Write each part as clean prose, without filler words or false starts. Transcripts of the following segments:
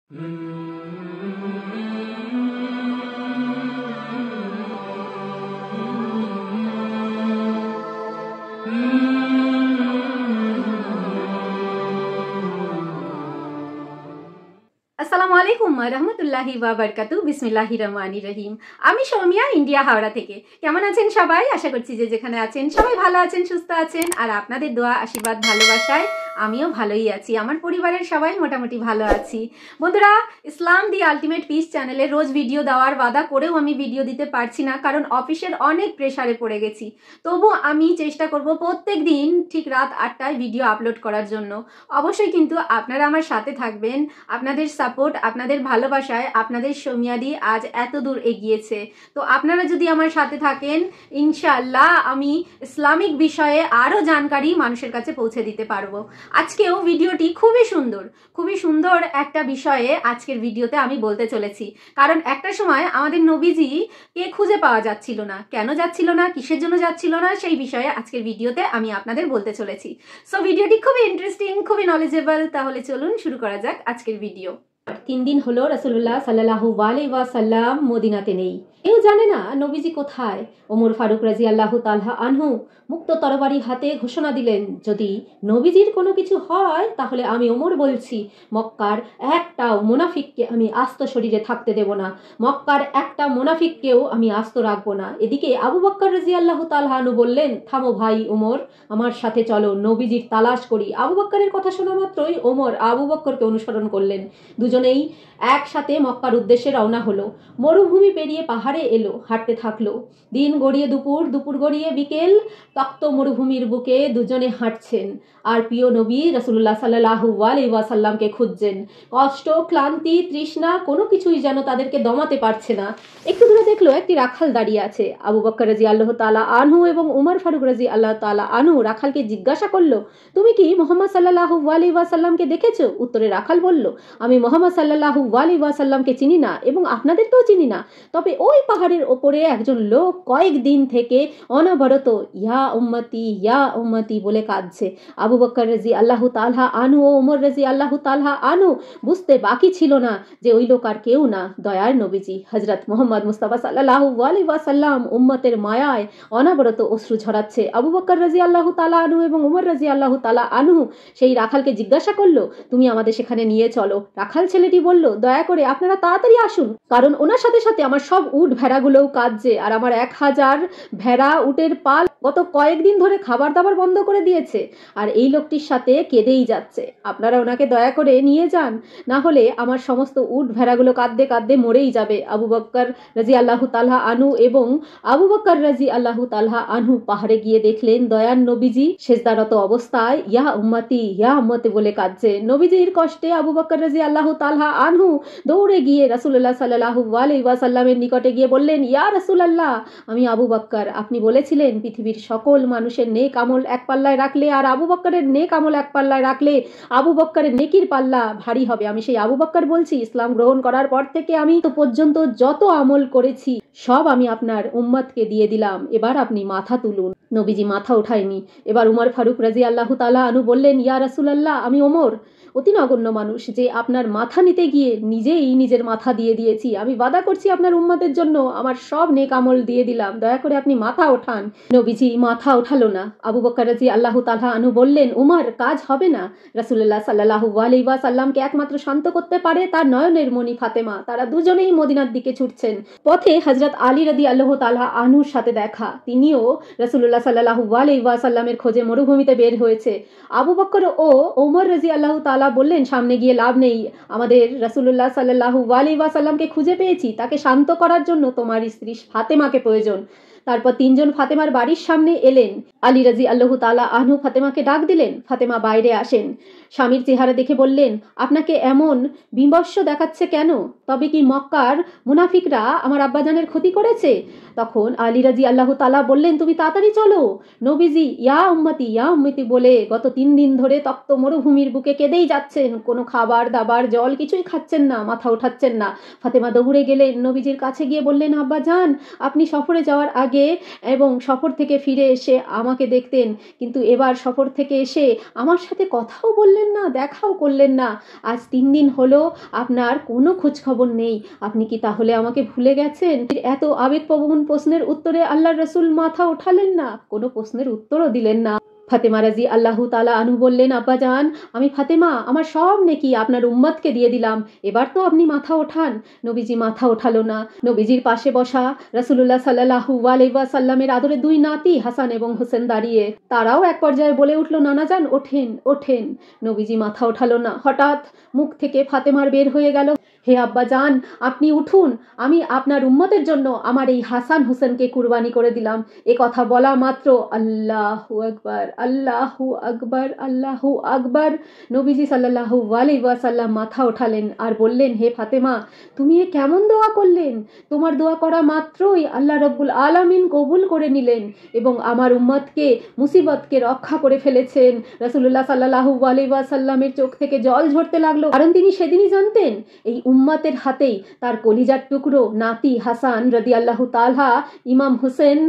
আসসালামু আলাইকুম রহমতুল্লাহি ওয়া বারাকাতুহু। বিসমিল্লাহির রহমানির রহিম। আমি সৌমিয়া, ইন্ডিয়া, হাওড়া থেকে। কেমন আছেন সবাই? আশা করছি যে যেখানে আছেন সবাই ভালো আছেন, সুস্থ আছেন, আর আপনাদের দোয়া, আশীর্বাদ, ভালোবাসায় আমিও ভালোই আছি। আমার পরিবারের সবাই মোটামুটি ভালো আছি। বন্ধুরা, ইসলাম দি আলটিমেট পিস চ্যানেলে রোজ ভিডিও দেওয়ার ওয়াদা করেও আমি ভিডিও দিতে পারছি না, কারণ অফিসের অনেক প্রেসারে পড়ে গেছি। তবু আমি চেষ্টা করব প্রত্যেক দিন ঠিক রাত 8টায় ভিডিও আপলোড করার জন্য। অবশ্যই কিন্তু আপনারা আমার সাথে থাকবেন। আপনাদের সাপোর্ট, আপনাদের ভালোবাসায় আপনাদের সৌমিয়াদি আজ এত দূর এগিয়েছে। তো আপনারা যদি আমার সাথে থাকেন, ইনশাআল্লাহ আমি ইসলামিক বিষয়ে আরও জানকারি মানুষের কাছে পৌঁছে দিতে পারবো। আজকেও ভিডিওটি খুবই সুন্দর একটা বিষয়ে আজকের ভিডিওতে আমি বলতে চলেছি। কারণ একটা সময় আমাদের নবীজি কে খুঁজে পাওয়া যাচ্ছিল না। কেন যাচ্ছিল না, কিসের জন্য যাচ্ছিল না, সেই বিষয়ে আজকের ভিডিওতে আমি আপনাদের বলতে চলেছি। সো ভিডিওটি খুবই ইন্টারেস্টিং, খুবই নলেজেবল। তাহলে চলুন শুরু করা যাক আজকের ভিডিও। 3 দিন হলো রাসূলুল্লাহ সাল্লাল্লাহু আলাইহি ওয়াসাল্লাম মদিনাতে নেই। কেউ জানে না নবীজি কোথায়। ওমর ফারুক রাদিয়াল্লাহু তাআলা আনহু মুক্ত তরবারি হাতে ঘোষণা দিলেন, যদি নবীজির কোনো কিছু হয় তাহলে আমি ওমর বলছি, মক্কার একটাও মুনাফিককে আমি আস্ত শরীরে থাকতে দেব না, মক্কার একটা মুনাফিককেও আমি আস্ত রাখবো না। এদিকে আবু বকর রাদিয়াল্লাহু তাআলা আনহু বললেন, থামো ভাই ওমর, আমার সাথে চলো, নবীজির তালাশ করি। আবু বকরের কথা শোনা মাত্রই ওমর আবু বকরকে অনুসরণ করলেন। দুজনেই একসাথে মক্কার উদ্দেশ্যে রওনা হলো। মরুভূমি পেরিয়ে পাহাড়ে এলো, হাঁটতে থাকলো। দিন গড়িয়ে দুপুর, দুপুর গড়িয়ে বিকেল। তক্ত মরুভূমির বুকে দুজনে হাঁটছেন আর প্রিয় নবী রাসূলুল্লাহ সাল্লাল্লাহু আলাইহি ওয়াসাল্লামকে খুঁজছেন। কষ্ট, ক্লান্তি, তৃষ্ণা কোনো কিছুই যেন তাদেরকে দমাতে পারছে না। একটু দূরে দেখলো একটি রাখাল দাঁড়িয়ে আছে। আবু বকর রাদিয়াল্লাহু তাআলা আনহু এবং উমর ফারুক রাদিয়াল্লাহু তাআলা আনহু রাখালকে জিজ্ঞাসা করলো, তুমি কি মুহাম্মদ সাল্লাল্লাহু আলাইহি ওয়াসাল্লামকে দেখেছো? উত্তরে রাখাল বলল, আমি মুহাম্মদ সাল্লাল্লাহু আলাইহি ওয়াসাল্লামকে চিনি না এবং আপনাদেরকেও চিনি না। তবে ওই পাহাড়ের ওপরে একজন লোক কয়েকদিন থেকে অনবরত ইয়া উম্মতি বলে কাঁদছে। আবু বকর রাদিয়াল্লাহু তাআলা আনহু ও ওমর রাদিয়াল্লাহু তাআলা আনহু বুঝতে বাকি ছিল না যে ওই লোক আর কেউ না, দয়ার নবীজি হযরত মুহাম্মদ মুস্তাফা সাল্লাল্লাহু আলাইহি ওয়াসাল্লাম। উম্মতের মায়ায় অনবরত অশ্রু ঝরাচ্ছে। আবু বকর রাদিয়াল্লাহু তাআলা আনহু এবং ওমর রাদিয়াল্লাহু তাআলা আনহু সেই রাখালকে জিজ্ঞাসা করলো, তুমি আমাদের সেখানে নিয়ে চলো। রাখাল ছেলেটি বলল, দয়া করে আপনারা তাড়াতাড়ি আসুন, কারণ ওনার সাথে সাথে আমার সব উট ভেড়াগুলোও কাঁদছে, আর আমার 1000 ভেড়া উটের পাল গত কয়েকদিন ধরে খাবার দাবার বন্ধ করে দিয়েছে, আর এই লোকটির সাথে কেঁদেই যাচ্ছে। আপনারা ওনাকে দয়া করে নিয়ে যান, না হলে আমার সমস্ত উট ভেড়াগুলো কাঁদতে কাঁদতে মরেই যাবে। আবু বকর রাদিয়াল্লাহু তাআলা আনহু এবং আবু বকর রাদিয়াল্লাহু তাআলা আনহু পাহাড়ে গিয়ে দেখলেন দয়ার নবীজি সেজদারত অবস্থায় ইয়া উম্মতি বলে কাঁদছে। নবীজির কষ্টে আবু বকর রাদিয়াল্লাহু তাআলা আনহু দৌড়ে গিয়ে রাসূলুল্লাহ সাল্লাল্লাহু আলাইহি ওয়াসাল্লামের নিকটে গিয়ে বললেন, ইয়া রাসূলুল্লাহ, আমি আবু বকর। আপনি বলেছিলেন পৃথিবীর সকল মানুষের নেক আমল এক পাল্লায় রাখলে আর আবু বকরের নেক আমল এক পাল্লায় রাখলে আবু বকরের নেকির পাল্লা ভারী হবে। আমি সেই আবু বকর বলছি। ইসলাম গ্রহণ করার পর থেকে আমি তো পর্যন্ত যত আমল করেছি সব আমি আপনার উম্মতকে দিয়ে দিলাম, এবার আপনি মাথা তুলুন। নবীজি মাথা ওঠায়নি। এবার উমর ফারুক রাদিয়াল্লাহু তাআলা আনহু বললেন, ইয়া রাসূলুল্লাহ, আমি ওমর, অতি নগণ্য মানুষ, যে আপনার মাথা নিতে গিয়ে নিজেই নিজের মাথা দিয়ে দিয়েছি। আমি ওয়াদা করছি আপনার উম্মতের জন্য আমার সব নেক আমল দিয়ে দিলাম, দয়া করে আপনি মাথা ওঠান। নবীজি মাথা ওঠালো না। আবু বকর রাদিয়াল্লাহু তাআলা আনহু বললেন, উমর, কাজ হবে না। রাসূলুল্লাহ সাল্লাল্লাহু আলাইহি ওয়াসাল্লামকে একমাত্র শান্ত করতে পারে তার নয়নের মণি ফাতেমা। তারা দুজনেই মদিনার দিকে ছুটছেন। পথে হযরত আলী রাদিয়াল্লাহু তাআলা আনহুর সাথে দেখা। তিনিও রাসূলুল্লাহ সাল্লাল্লাহু আলাইহি ওয়াসাল্লামের খোঁজে মরুভূমিতে বের হয়েছে। আবু বকর ও ওমর রাদিয়াল্লাহু তাআলা বললেন, সামনে গিয়ে লাভ নেই, আমাদের রাসূলুল্লাহ সাল্লাল্লাহু আলাইহি ওয়াসাল্লামকে খুঁজে পেয়েছি, তাকে শান্ত করার জন্য তোমার স্ত্রী ফাতেমাকে প্রয়োজন। তারপর তিনজন ফাতেমার বাড়ির সামনে এলেন। আলী রাদিয়াল্লাহু তাআলা আনহু ফাতেমাকে ডাক দিলেন। ফাতেমা বাইরে আসেন। স্বামীর চেহারা দেখে বললেন, আপনাকে এমন বিমর্ষ দেখাচ্ছে কেন? তবে কি মক্কার মুনাফিকরা আমার আব্বাজানের ক্ষতি করেছে? তখন আলী রাদিয়াল্লাহু তাআলা বললেন, তুমি তাড়াতাড়ি চলো। নবীজি ইয়া উম্মতি বলে গত 3 দিন ধরে তক্ত মরুভূমির বুকে কেঁদেই যাচ্ছেন। কোনো খাবার দাবার জল কিছুই খাচ্ছেন না, মাথা উঠাচ্ছেন না। ফাতেমা দৌড়ে গেলেন, নবীজির কাছে গিয়ে বললেন, আব্বাজান, আপনি সফরে যাওয়ার আগে আগে এবং সফর থেকে ফিরে এসে আমাকে দেখতেন, কিন্তু এবার সফর থেকে এসে আমার সাথে কথাও বললেন না, দেখাও করলেন না। আজ 3 দিন হলো আপনার কোনো খোঁজখবর নেই। আপনি কি তাহলে আমাকে ভুলে গেছেন? এত আবেগপ্রবণ প্রশ্নের উত্তরে আল্লাহর রাসূল মাথা ওঠালেন না, কোনো প্রশ্নের উত্তরও দিলেন না। ফাতেমা রাজি আল্লাহু তাআলা আনহু বললেন, আব্বাজান, আমি ফাতেমা আমার সব নেকি আপনার উম্মতকে দিয়ে দিলাম, এবার তো আপনি মাথা ওঠান। নবীজি মাথা ওঠালো না। নবীজির পাশে বসা রাসূলুল্লাহ সাল্লাল্লাহু আলাইহি ওয়াসাল্লামের আদরে 2 নাতি হাসান এবং হোসেন দাঁড়িয়ে, তারাও এক পর্যায়ে বলে উঠল, নানাজান ওঠেন ওঠেন। নবীজি মাথা ওঠালো না। হঠাৎ মুখ থেকে ফাতেমার বের হয়ে গেল, হে আব্বাজান, আপনি উঠুন, আমি আপনার উম্মতের জন্য আমার এই হাসান হোসেনকে কুরবানি করে দিলাম। এ কথা বলা মাত্র আল্লাহু আকবার, আল্লাহু আকবার, আল্লাহু আকবার। নবীজি সাল্লাল্লাহু আলাইহি ওয়াসাল্লাম মাথা ওঠালেন আর বললেন, হে ফাতেমা, তুমি এ কেমন দোয়া করলেন? তোমার দোয়া করা মাত্রই আল্লাহ রাব্বুল আলামিন কবুল করে নিলেন এবং আমার উম্মতকে মুসিবতকে রক্ষা করে ফেলেছেন। রাসূলুল্লাহ সাল্লাল্লাহু আলাইহি ওয়াসাল্লামের চোখ থেকে জল ঝরতে লাগলো, কারণ তিনি সেদিনই জানতেন এই উম্মতের হাতেই তার কলিজার টুকরো নাতি হাসান রাদিয়াল্লাহু তাআলা ইমাম হোসেন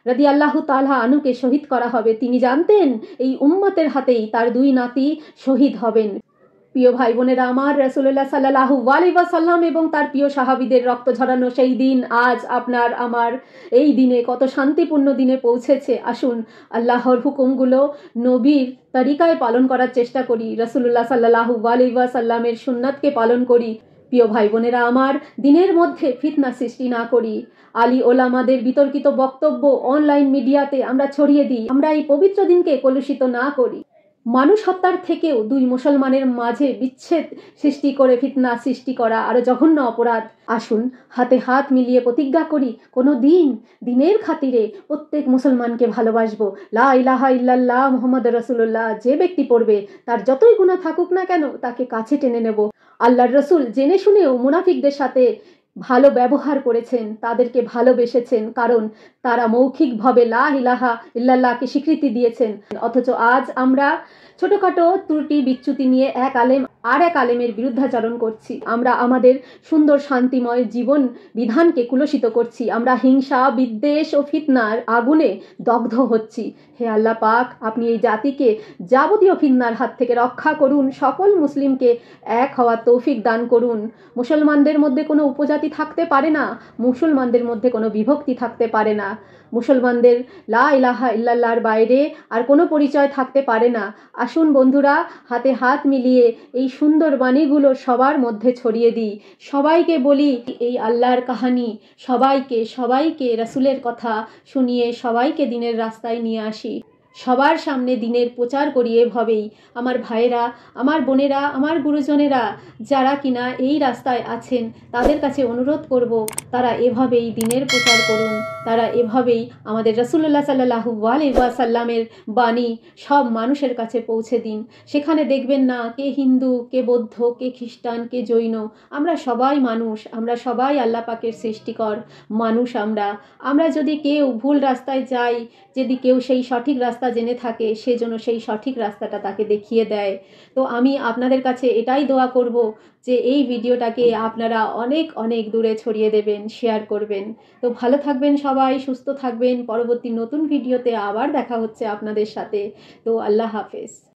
রাদিয়াল্লাহু তাআলা আনুকে শহীদ করা হবে। তিনি জানতেন এই উম্মতের হাতেই তার 2 নাতি শহীদ হবেন। প্রিয় ভাই বোনেরা আমার, রাসূলুল্লাহ সাল্লাল্লাহু আলাইহি ওয়াসাল্লাম এবং তার প্রিয় সাহাবীদের রক্ত ঝরানো সেই দিন আজ আপনার আমার এই দিনে কত শান্তিপূর্ণ দিনে পৌঁছেছে। আসুন আল্লাহর হুকুমগুলো নবীর তরিকায় পালন করার চেষ্টা করি, রাসূলুল্লাহ সাল্লাল্লাহু আলাইহি ওয়াসাল্লামের সুন্নাতকে পালন করি। প্রিয় ভাই বোনেরা আমার, দিনের মধ্যে ফিতনা সৃষ্টি না করি। আলী ওলামাদের বিতর্কিত বক্তব্য অনলাইন মিডিয়াতে আমরা ছড়িয়ে দিই। আমরা এই পবিত্র দিনকে কলুষিত না করি। মানুষ হত্যার থেকেও 2 মুসলমানের মাঝে বিচ্ছেদ সৃষ্টি করে ফিতনা সৃষ্টি করা আরো জঘন্য অপরাধ। আসুন হাতে হাত মিলিয়ে প্রতিজ্ঞা করি, কোনো দিনের খাতিরে প্রত্যেক মুসলমানকে ভালোবাসবো। লা ইলাহা ইল্লাল্লাহ মুহাম্মাদুর রাসূলুল্লাহ যে ব্যক্তি পড়বে তার যতই গুনাহ থাকুক না কেন তাকে কাছে টেনে নেব। আল্লাহর রাসূল জেনে শুনেও মুনাফিকদের সাথে ভালো ব্যবহার করেছেন, তাদেরকে ভালোবেসেছেন, কারণ তারা মৌখিকভাবে লা ইলাহা ইল্লাল্লাহকে স্বীকৃতি দিয়েছেন। অথচ আজ আমরা ছোটখাটো ত্রুটি বিচ্যুতি নিয়ে এক আলেম আর এক আলেমের বিরুদ্ধাচরণ করছি। আমরা আমাদের সুন্দর শান্তিময় জীবন বিধানকে কুলসিত করছি। আমরা হিংসা বিদ্বেষ ও ফিতনার আগুনে দগ্ধ হচ্ছি। হে আল্লাহ পাক, আপনি এই জাতিকে যাবতীয় ফিতনার হাত থেকে রক্ষা করুন। সকল মুসলিমকে এক হওয়ার তৌফিক দান করুন। মুসলমানদের মধ্যে কোনো উপজাতি থাকতে পারে না, মুসলমানদের মধ্যে কোনো বিভক্তি থাকতে পারে না। মুসলমানদের লা ইলাহা ইল্লাল্লাহর বাইরে আর কোনো পরিচয় থাকতে পারে না। আসুন বন্ধুরা, হাতে হাত মিলিয়ে এই সুন্দর বাণীগুলো সবার মধ্যে ছড়িয়ে দিই। সবাইকে বলি এই আল্লাহর কাহানি, সবাইকে রাসূলের কথা শুনিয়ে সবাইকে দিনের রাস্তায় নিয়ে আসি। সবার সামনে দিনের প্রচার করি। এভাবেই আমার ভাইয়েরা, আমার বোনেরা, আমার গুরুজনেরা যারা কিনা এই রাস্তায় আছেন তাদের কাছে অনুরোধ করব, তারা এভাবেই দিনের প্রচার করুন। তারা এভাবেই আমাদের রাসূলুল্লাহ সাল্লাল্লাহু আলাইহি ওয়াসাল্লামের বাণী সব মানুষের কাছে পৌঁছে দিন। সেখানে দেখবেন না কে হিন্দু, কে বৌদ্ধ, কে খ্রিস্টান, কে জৈন। আমরা সবাই মানুষ, আমরা সবাই আল্লাহ পাকের সৃষ্টিকর মানুষ। আমরা যদি কেউ ভুল রাস্তায় যাই, যদি কেউ সেই সঠিক রাস্তা জেনে থাকে, সে যেন সেই সঠিক রাস্তাটা তাকে দেখিয়ে দেয়। তো আমি আপনাদের কাছে এটাই দোয়া করব যে এই ভিডিওটাকে আপনারা অনেক অনেক দূরে ছড়িয়ে দেবেন, শেয়ার করবেন। তো ভালো থাকবেন সবাই, সুস্থ থাকবেন। পরবর্তী নতুন ভিডিওতে আবার দেখা হচ্ছে আপনাদের সাথে। তো আল্লাহ হাফেজ।